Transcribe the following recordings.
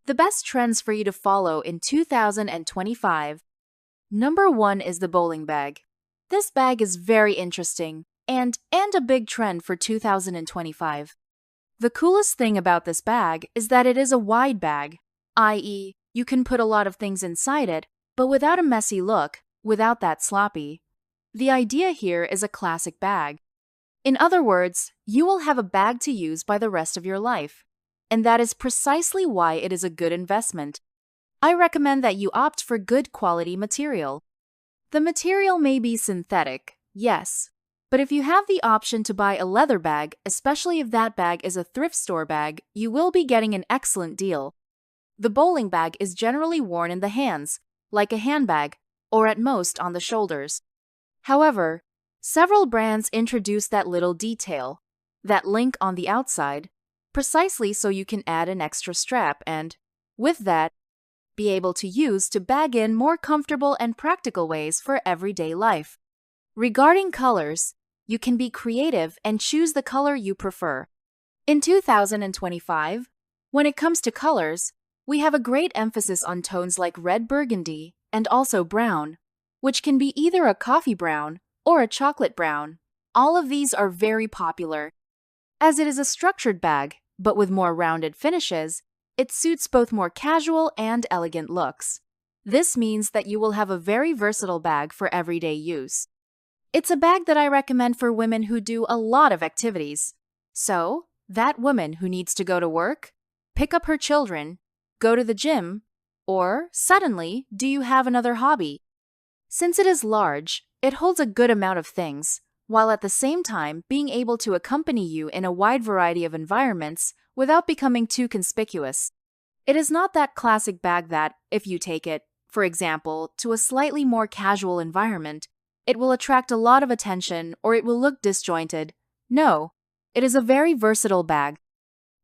The best trends for you to follow in 2025. Number 1 is the bowling bag. This bag is very interesting and a big trend for 2025. The coolest thing about this bag is that it is a wide bag, i.e., you can put a lot of things inside it, but without a messy look, without that sloppy. The idea here is a classic bag. In other words, you will have a bag to use by the rest of your life. And that is precisely why it is a good investment. I recommend that you opt for good quality material. The material may be synthetic, yes, but if you have the option to buy a leather bag, especially if that bag is a thrift store bag, you will be getting an excellent deal. The bowling bag is generally worn in the hands, like a handbag, or at most on the shoulders. However, several brands introduce that little detail, that link on the outside, precisely so you can add an extra strap and, with that, be able to use to bag in more comfortable and practical ways for everyday life. Regarding colors, you can be creative and choose the color you prefer. In 2025, when it comes to colors, we have a great emphasis on tones like red burgundy and also brown, which can be either a coffee brown or a chocolate brown. All of these are very popular. As it is a structured bag, but with more rounded finishes, it suits both more casual and elegant looks. This means that you will have a very versatile bag for everyday use. It's a bag that I recommend for women who do a lot of activities. So, that woman who needs to go to work, pick up her children, go to the gym, or, suddenly, do you have another hobby? Since it is large, it holds a good amount of things, while at the same time being able to accompany you in a wide variety of environments without becoming too conspicuous. It is not that classic bag that, if you take it, for example, to a slightly more casual environment, it will attract a lot of attention or it will look disjointed. No, it is a very versatile bag.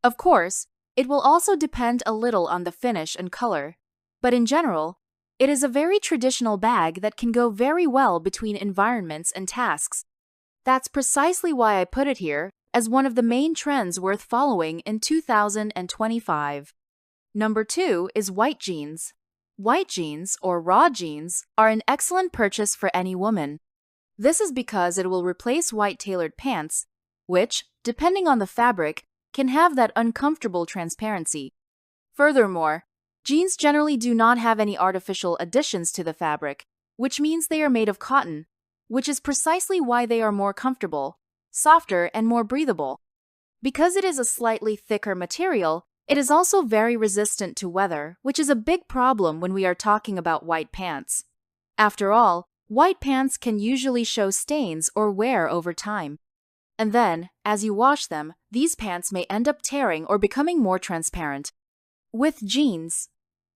Of course, it will also depend a little on the finish and color, but in general, it is a very traditional bag that can go very well between environments and tasks. That's precisely why I put it here as one of the main trends worth following in 2025. Number 2 is white jeans. White jeans, or raw jeans, are an excellent purchase for any woman. This is because it will replace white tailored pants, which, depending on the fabric, can have that uncomfortable transparency. Furthermore, jeans generally do not have any artificial additions to the fabric, which means they are made of cotton, which is precisely why they are more comfortable, softer, and more breathable. Because it is a slightly thicker material, it is also very resistant to weather, which is a big problem when we are talking about white pants. After all, white pants can usually show stains or wear over time. And then, as you wash them, these pants may end up tearing or becoming more transparent. With jeans,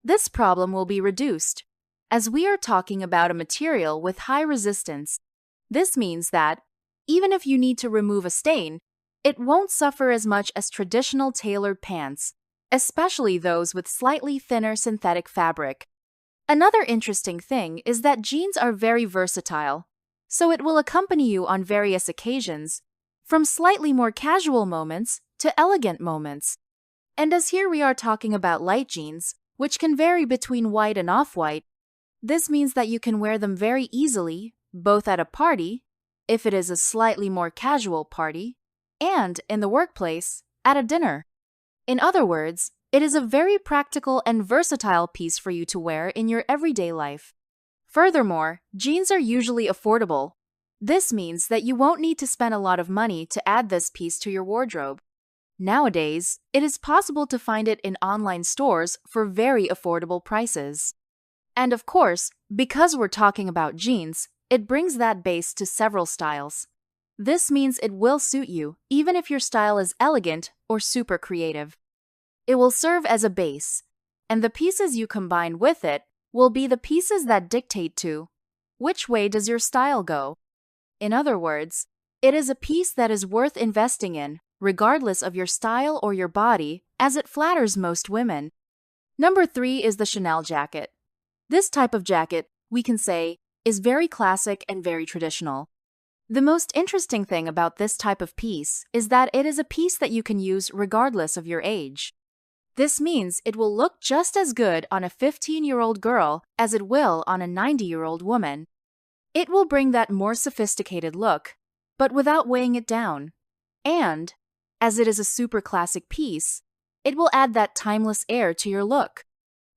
this problem will be reduced, as we are talking about a material with high resistance. This means that, even if you need to remove a stain, it won't suffer as much as traditional tailored pants, especially those with slightly thinner synthetic fabric. Another interesting thing is that jeans are very versatile, so it will accompany you on various occasions, from slightly more casual moments to elegant moments. And as here we are talking about light jeans, which can vary between white and off-white, this means that you can wear them very easily, both at a party, if it is a slightly more casual party, and in the workplace, at a dinner. In other words, it is a very practical and versatile piece for you to wear in your everyday life. Furthermore, jeans are usually affordable. This means that you won't need to spend a lot of money to add this piece to your wardrobe. Nowadays, it is possible to find it in online stores for very affordable prices. And of course, because we're talking about jeans, it brings that base to several styles. This means it will suit you, even if your style is elegant or super creative. It will serve as a base, and the pieces you combine with it will be the pieces that dictate to which way does your style go. In other words, it is a piece that is worth investing in, regardless of your style or your body, as it flatters most women. Number 3 is the Chanel jacket. This type of jacket, we can say, is very classic and very traditional. The most interesting thing about this type of piece is that it is a piece that you can use regardless of your age. This means it will look just as good on a 15-year-old girl as it will on a 90-year-old woman. It will bring that more sophisticated look, but without weighing it down. And, as it is a super classic piece, it will add that timeless air to your look.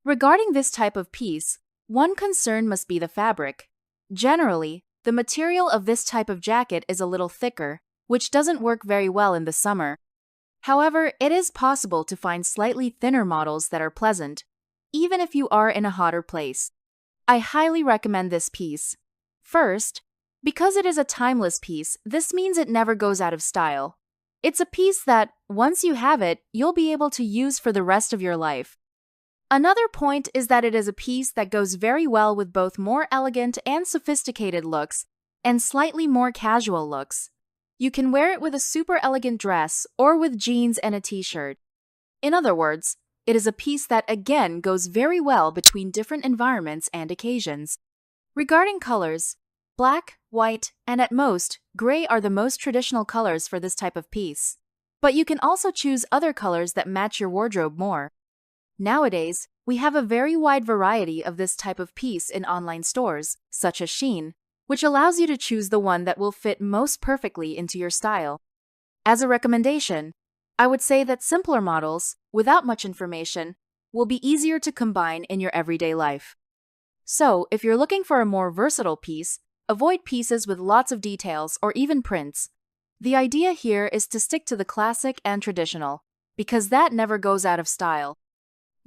Regarding this type of piece, one concern must be the fabric. Generally, the material of this type of jacket is a little thicker, which doesn't work very well in the summer. However, it is possible to find slightly thinner models that are pleasant, even if you are in a hotter place. I highly recommend this piece. First, because it is a timeless piece, this means it never goes out of style. It's a piece that, once you have it, you'll be able to use for the rest of your life. Another point is that it is a piece that goes very well with both more elegant and sophisticated looks and slightly more casual looks. You can wear it with a super elegant dress or with jeans and a t-shirt. In other words, it is a piece that again goes very well between different environments and occasions. Regarding colors, black, white, and at most, gray are the most traditional colors for this type of piece. But you can also choose other colors that match your wardrobe more. Nowadays, we have a very wide variety of this type of piece in online stores, such as Shein, which allows you to choose the one that will fit most perfectly into your style. As a recommendation, I would say that simpler models, without much information, will be easier to combine in your everyday life. So, if you're looking for a more versatile piece, avoid pieces with lots of details or even prints. The idea here is to stick to the classic and traditional, because that never goes out of style.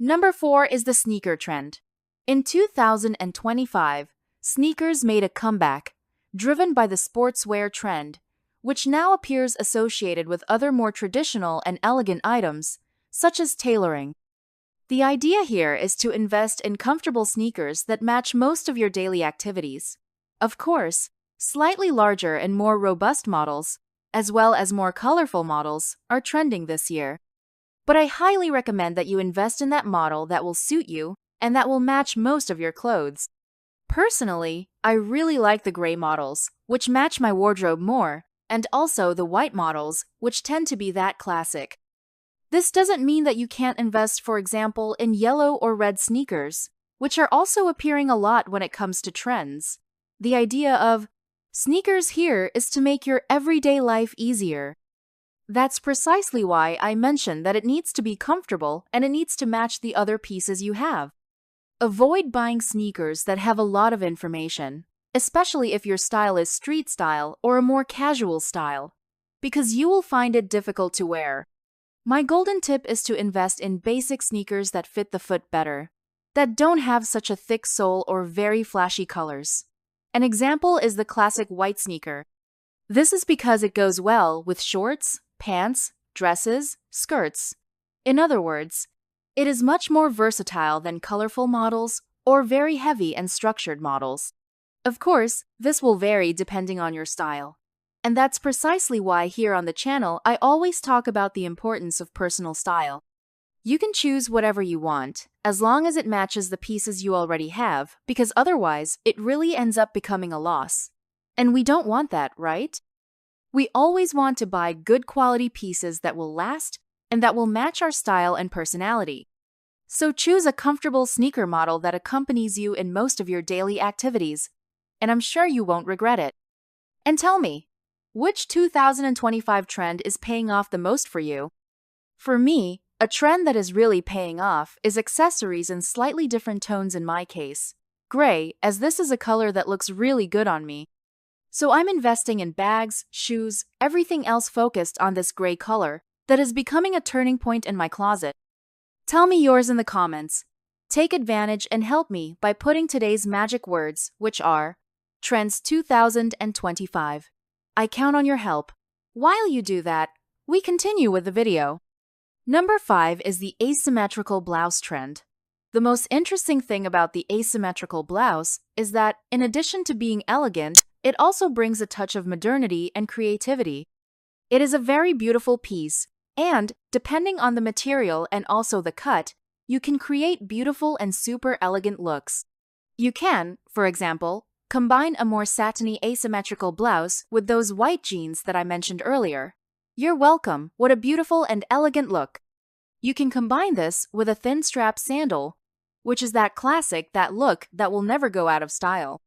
Number 4 is the sneaker trend. In 2025, sneakers made a comeback, driven by the sportswear trend, which now appears associated with other more traditional and elegant items, such as tailoring. The idea here is to invest in comfortable sneakers that match most of your daily activities. Of course, slightly larger and more robust models, as well as more colorful models, are trending this year. But I highly recommend that you invest in that model that will suit you and that will match most of your clothes. Personally, I really like the gray models, which match my wardrobe more, and also the white models, which tend to be that classic. This doesn't mean that you can't invest, for example, in yellow or red sneakers, which are also appearing a lot when it comes to trends. The idea of sneakers here is to make your everyday life easier. That's precisely why I mentioned that it needs to be comfortable and it needs to match the other pieces you have. Avoid buying sneakers that have a lot of information, especially if your style is street style or a more casual style, because you will find it difficult to wear. My golden tip is to invest in basic sneakers that fit the foot better, that don't have such a thick sole or very flashy colors. An example is the classic white sneaker. This is because it goes well with shorts, pants, dresses, skirts. In other words, it is much more versatile than colorful models or very heavy and structured models. Of course, this will vary depending on your style. And that's precisely why here on the channel I always talk about the importance of personal style. You can choose whatever you want, as long as it matches the pieces you already have, because otherwise it really ends up becoming a loss. And we don't want that, right? We always want to buy good quality pieces that will last and that will match our style and personality. So choose a comfortable sneaker model that accompanies you in most of your daily activities, and I'm sure you won't regret it. And tell me, which 2025 trend is paying off the most for you? For me, a trend that is really paying off is accessories in slightly different tones in my case. Gray, as this is a color that looks really good on me. So I'm investing in bags, shoes, everything else focused on this gray color that is becoming a turning point in my closet. Tell me yours in the comments. Take advantage and help me by putting today's magic words, which are Trends 2025. I count on your help. While you do that, we continue with the video. Number 5 is the asymmetrical blouse trend. The most interesting thing about the asymmetrical blouse is that, in addition to being elegant, it also brings a touch of modernity and creativity. It is a very beautiful piece, and, depending on the material and also the cut, you can create beautiful and super elegant looks. You can, for example, combine a more satiny asymmetrical blouse with those white jeans that I mentioned earlier. You're welcome. What a beautiful and elegant look. You can combine this with a thin strap sandal, which is that classic look that will never go out of style.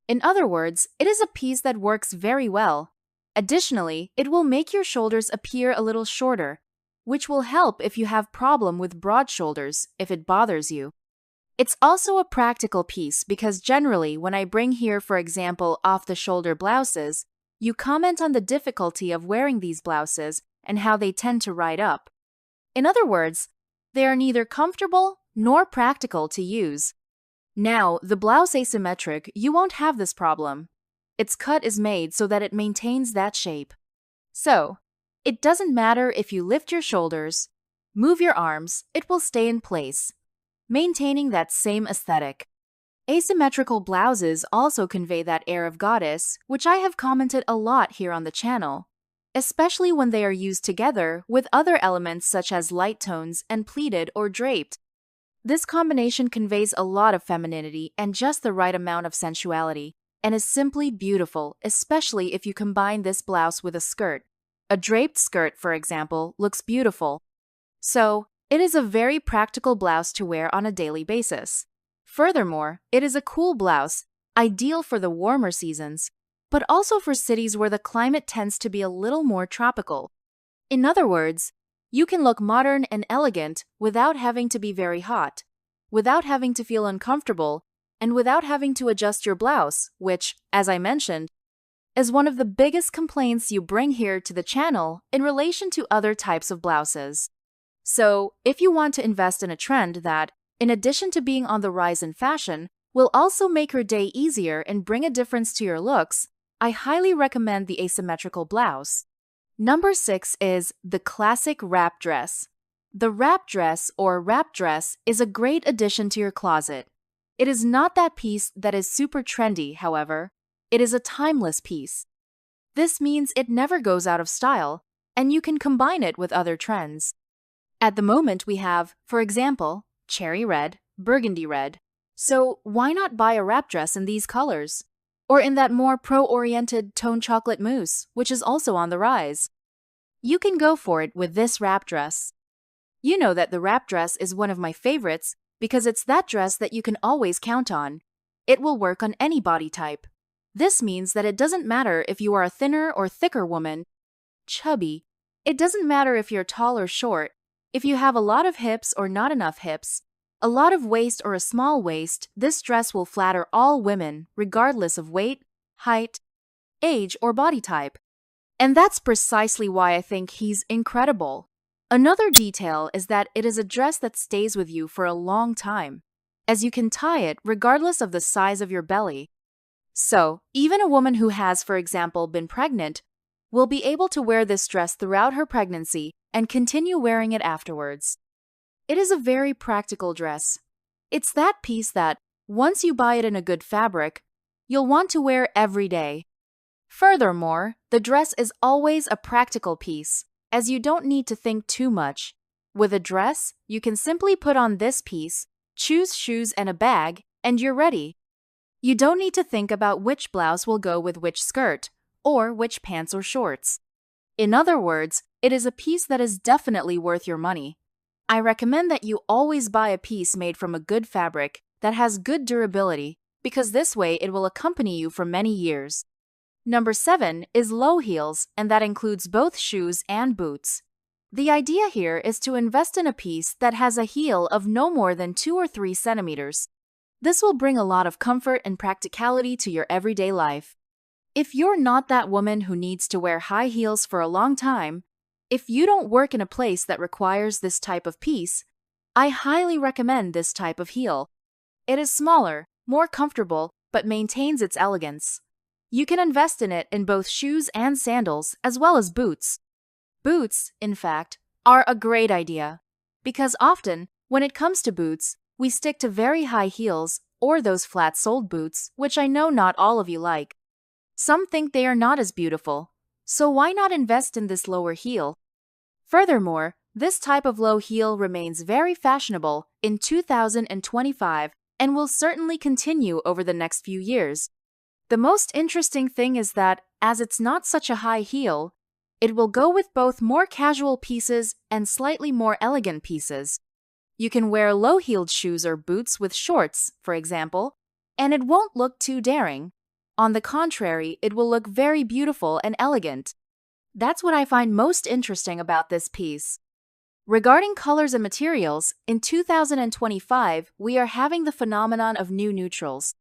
In other words, it is a piece that works very well. Additionally, it will make your shoulders appear a little shorter, which will help if you have problem with broad shoulders if it bothers you. It's also a practical piece because generally when I bring here, for example, off-the-shoulder blouses, you comment on the difficulty of wearing these blouses and how they tend to ride up. In other words, they are neither comfortable nor practical to use. Now, the blouse asymmetric, you won't have this problem. Its cut is made so that it maintains that shape. So, it doesn't matter if you lift your shoulders, move your arms, it will stay in place, maintaining that same aesthetic. Asymmetrical blouses also convey that air of goddess, which I have commented a lot here on the channel, especially when they are used together with other elements such as light tones and pleated or draped. This combination conveys a lot of femininity and just the right amount of sensuality, and is simply beautiful, especially if you combine this blouse with a skirt. A draped skirt, for example, looks beautiful. So, it is a very practical blouse to wear on a daily basis. Furthermore, it is a cool blouse, ideal for the warmer seasons, but also for cities where the climate tends to be a little more tropical. In other words, you can look modern and elegant without having to be very hot, without having to feel uncomfortable, and without having to adjust your blouse, which, as I mentioned, is one of the biggest complaints you bring here to the channel in relation to other types of blouses. So, if you want to invest in a trend that, in addition to being on the rise in fashion, will also make your day easier and bring a difference to your looks, I highly recommend the asymmetrical blouse. Number 6 is the classic wrap dress. The wrap dress or wrap dress is a great addition to your closet. It is not that piece that is super trendy, however. It is a timeless piece. This means it never goes out of style, and you can combine it with other trends. At the moment we have, for example, cherry red, burgundy red. So why not buy a wrap dress in these colors? Or in that more pro-oriented tone chocolate mousse, which is also on the rise. You can go for it with this wrap dress. You know that the wrap dress is one of my favorites because it's that dress that you can always count on. It will work on any body type. This means that it doesn't matter if you are a thinner or thicker woman, chubby. It doesn't matter if you're tall or short, if you have a lot of hips or not enough hips, a lot of waist or a small waist, this dress will flatter all women, regardless of weight, height, age, or body type. And that's precisely why I think he's incredible. Another detail is that it is a dress that stays with you for a long time, as you can tie it regardless of the size of your belly. So, even a woman who has, for example, been pregnant, will be able to wear this dress throughout her pregnancy and continue wearing it afterwards. It is a very practical dress. It's that piece that, once you buy it in a good fabric, you'll want to wear every day. Furthermore, the dress is always a practical piece, as you don't need to think too much. With a dress, you can simply put on this piece, choose shoes and a bag, and you're ready. You don't need to think about which blouse will go with which skirt, or which pants or shorts. In other words, it is a piece that is definitely worth your money. I recommend that you always buy a piece made from a good fabric that has good durability, because this way it will accompany you for many years. Number 7 is low heels, and that includes both shoes and boots. The idea here is to invest in a piece that has a heel of no more than 2 or 3 centimeters. This will bring a lot of comfort and practicality to your everyday life. If you're not that woman who needs to wear high heels for a long time, if you don't work in a place that requires this type of piece, I highly recommend this type of heel. It is smaller, more comfortable, but maintains its elegance. You can invest in it in both shoes and sandals, as well as boots. Boots, in fact, are a great idea, because often, when it comes to boots, we stick to very high heels or those flat-soled boots, which I know not all of you like. Some think they are not as beautiful, so why not invest in this lower heel? Furthermore, this type of low heel remains very fashionable in 2025 and will certainly continue over the next few years. The most interesting thing is that, as it's not such a high heel, It will go with both more casual pieces and slightly more elegant pieces. You can wear low-heeled shoes or boots with shorts, for example, and it won't look too daring. On the contrary, it will look very beautiful and elegant. That's what I find most interesting about this piece. Regarding colors and materials, in 2025, we are having the phenomenon of new neutrals.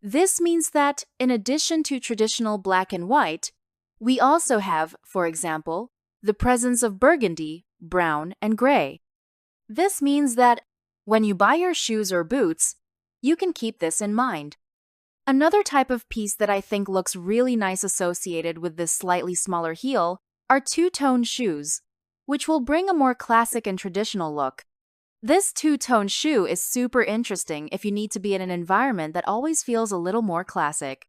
This means that, in addition to traditional black and white, we also have, for example, the presence of burgundy, brown, and gray. This means that, when you buy your shoes or boots, you can keep this in mind. Another type of piece that I think looks really nice associated with this slightly smaller heel are two-tone shoes, which will bring a more classic and traditional look. This two-tone shoe is super interesting if you need to be in an environment that always feels a little more classic.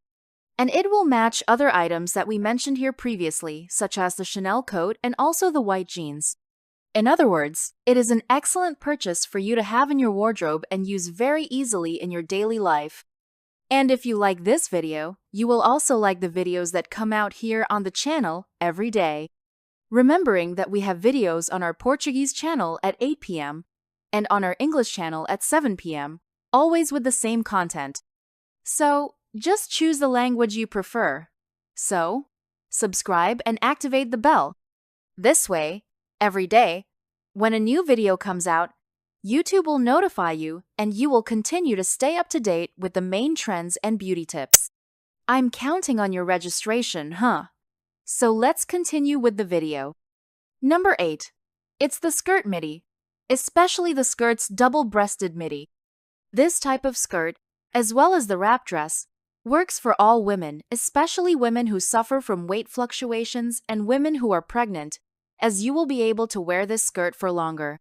And it will match other items that we mentioned here previously, such as the Chanel coat and also the white jeans. In other words, it is an excellent purchase for you to have in your wardrobe and use very easily in your daily life. And if you like this video, you will also like the videos that come out here on the channel every day. Remembering that we have videos on our Portuguese channel at 8 p.m. and on our English channel at 7 p.m., always with the same content. So, just choose the language you prefer. So, subscribe and activate the bell. This way, every day, when a new video comes out, YouTube will notify you and you will continue to stay up to date with the main trends and beauty tips. I'm counting on your registration, huh? So let's continue with the video. Number 8. It's the skirt midi, especially the skirt's double-breasted midi. This type of skirt, as well as the wrap dress, works for all women, especially women who suffer from weight fluctuations and women who are pregnant, as you will be able to wear this skirt for longer.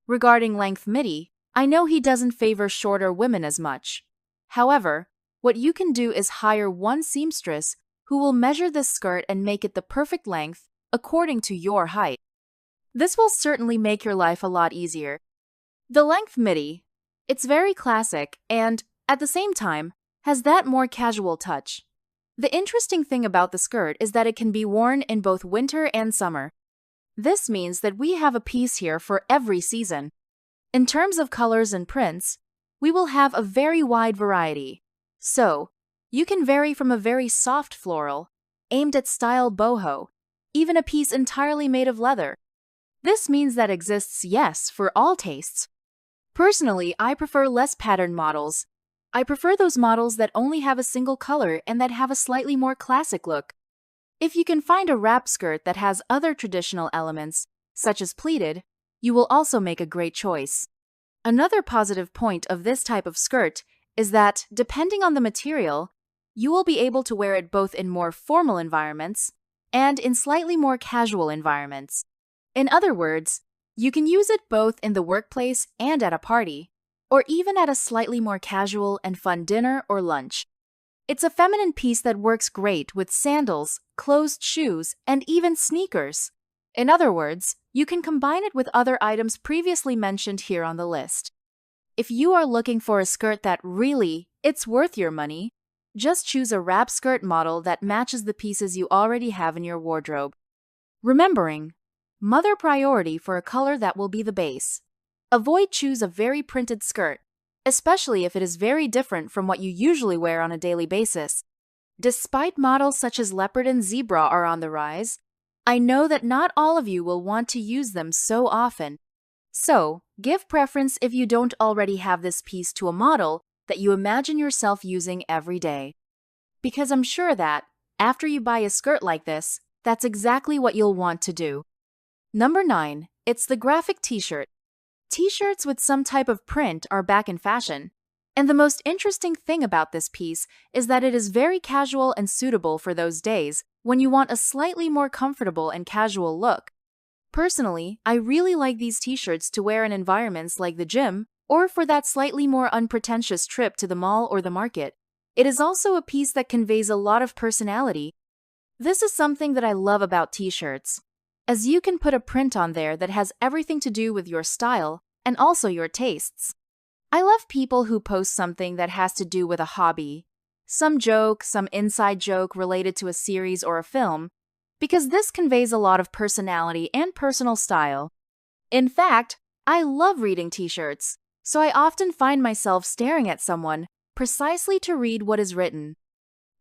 Regarding length midi, I know he doesn't favor shorter women as much. However, what you can do is hire one seamstress who will measure this skirt and make it the perfect length according to your height. This will certainly make your life a lot easier. The length midi, it's very classic and, at the same time, has that more casual touch. The interesting thing about the skirt is that it can be worn in both winter and summer. This means that we have a piece here for every season. In terms of colors and prints, we will have a very wide variety. So, you can vary from a very soft floral, aimed at style boho, even a piece entirely made of leather. This means that exists, yes, for all tastes. Personally, I prefer less patterned models. I prefer those models that only have a single color and that have a slightly more classic look. If you can find a wrap skirt that has other traditional elements, such as pleated, you will also make a great choice. Another positive point of this type of skirt is that, depending on the material, you will be able to wear it both in more formal environments and in slightly more casual environments. In other words, you can use it both in the workplace and at a party, or even at a slightly more casual and fun dinner or lunch. It's a feminine piece that works great with sandals, closed shoes, and even sneakers. In other words, you can combine it with other items previously mentioned here on the list. If you are looking for a skirt that really, it's worth your money, just choose a wrap skirt model that matches the pieces you already have in your wardrobe. Remembering, mother priority for a color that will be the base. Avoid choose a very printed skirt, especially if it is very different from what you usually wear on a daily basis. Despite models such as leopard and zebra are on the rise, I know that not all of you will want to use them so often. So, give preference if you don't already have this piece to a model that you imagine yourself using every day. Because I'm sure that, after you buy a skirt like this, that's exactly what you'll want to do. Number 9. It's the graphic t-shirt. T-shirts with some type of print are back in fashion. And the most interesting thing about this piece is that it is very casual and suitable for those days when you want a slightly more comfortable and casual look. Personally, I really like these t-shirts to wear in environments like the gym or for that slightly more unpretentious trip to the mall or the market. It is also a piece that conveys a lot of personality. This is something that I love about t-shirts, as you can put a print on there that has everything to do with your style and also your tastes. I love people who post something that has to do with a hobby, some joke, some inside joke related to a series or a film, because this conveys a lot of personality and personal style. In fact, I love reading t-shirts, so I often find myself staring at someone precisely to read what is written.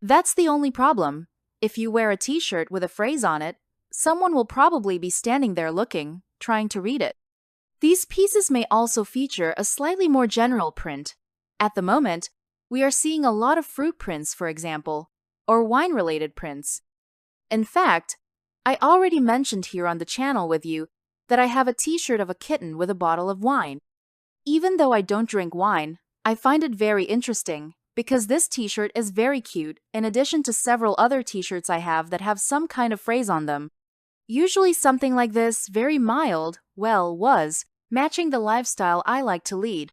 That's the only problem. If you wear a t-shirt with a phrase on it, someone will probably be standing there looking, trying to read it. These pieces may also feature a slightly more general print. At the moment, we are seeing a lot of fruit prints, for example, or wine-related prints. In fact, I already mentioned here on the channel with you that I have a t-shirt of a kitten with a bottle of wine. Even though I don't drink wine, I find it very interesting because this t-shirt is very cute in addition to several other t-shirts I have that have some kind of phrase on them. Usually something like this, very mild, was matching the lifestyle I like to lead.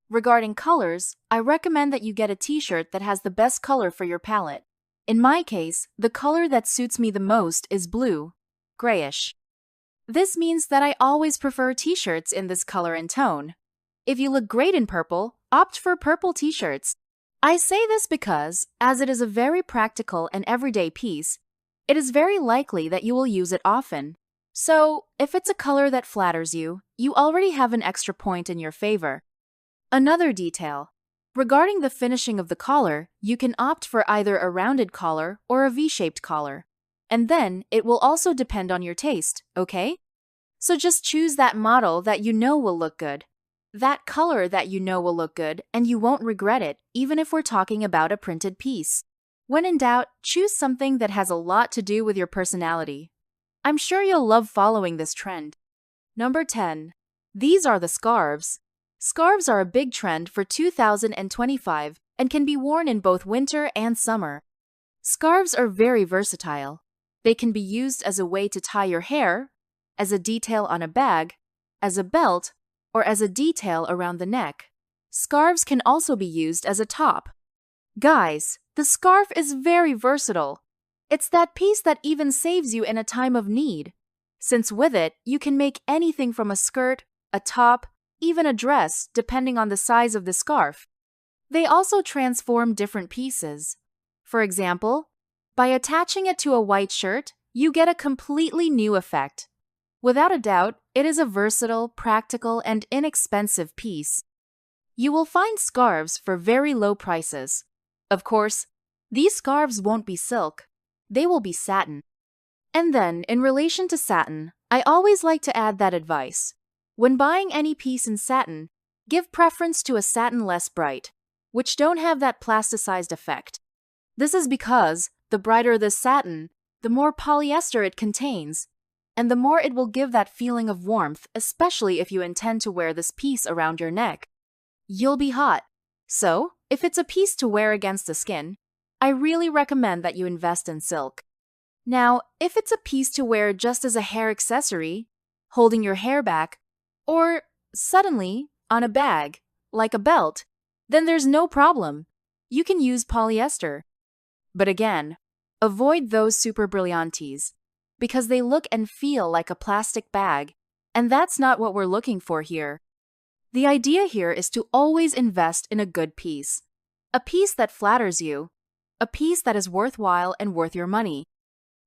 Regarding colors, I recommend that you get a t-shirt that has the best color for your palette. In my case, the color that suits me the most is blue, grayish. This means that I always prefer t-shirts in this color and tone. If you look great in purple, opt for purple t-shirts. I say this because, as it is a very practical and everyday piece, it is very likely that you will use it often. So, if it's a color that flatters you, you already have an extra point in your favor. Another detail. Regarding the finishing of the collar, you can opt for either a rounded collar or a V-shaped collar. And then, it will also depend on your taste, okay? So just choose that model that you know will look good. That color that you know will look good, and you won't regret it, even if we're talking about a printed piece. When in doubt, choose something that has a lot to do with your personality. I'm sure you'll love following this trend. Number 10. These are the scarves. Scarves are a big trend for 2025 and can be worn in both winter and summer. Scarves are very versatile. They can be used as a way to tie your hair, as a detail on a bag, as a belt, or as a detail around the neck. Scarves can also be used as a top. Guys, the scarf is very versatile. It's that piece that even saves you in a time of need, since with it, you can make anything from a skirt, a top, even a dress, depending on the size of the scarf. They also transform different pieces. For example, by attaching it to a white shirt, you get a completely new effect. Without a doubt, it is a versatile, practical, and inexpensive piece. You will find scarves for very low prices. Of course, these scarves won't be silk. They will be satin. And then, in relation to satin, I always like to add that advice. When buying any piece in satin, give preference to a satin less bright, which don't have that plasticized effect. This is because the brighter the satin, the more polyester it contains, and the more it will give that feeling of warmth, especially if you intend to wear this piece around your neck. You'll be hot. So, if it's a piece to wear against the skin, I really recommend that you invest in silk. Now, if it's a piece to wear just as a hair accessory, holding your hair back, or suddenly on a bag, like a belt, then there's no problem. You can use polyester. But again, avoid those super brillantes, because they look and feel like a plastic bag, and that's not what we're looking for here. The idea here is to always invest in a good piece. A piece that flatters you. A piece that is worthwhile and worth your money.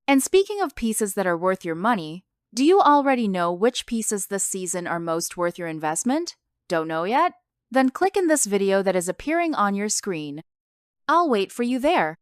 And speaking of pieces that are worth your money, do you already know which pieces this season are most worth your investment? Don't know yet? Then click in this video that is appearing on your screen. I'll wait for you there.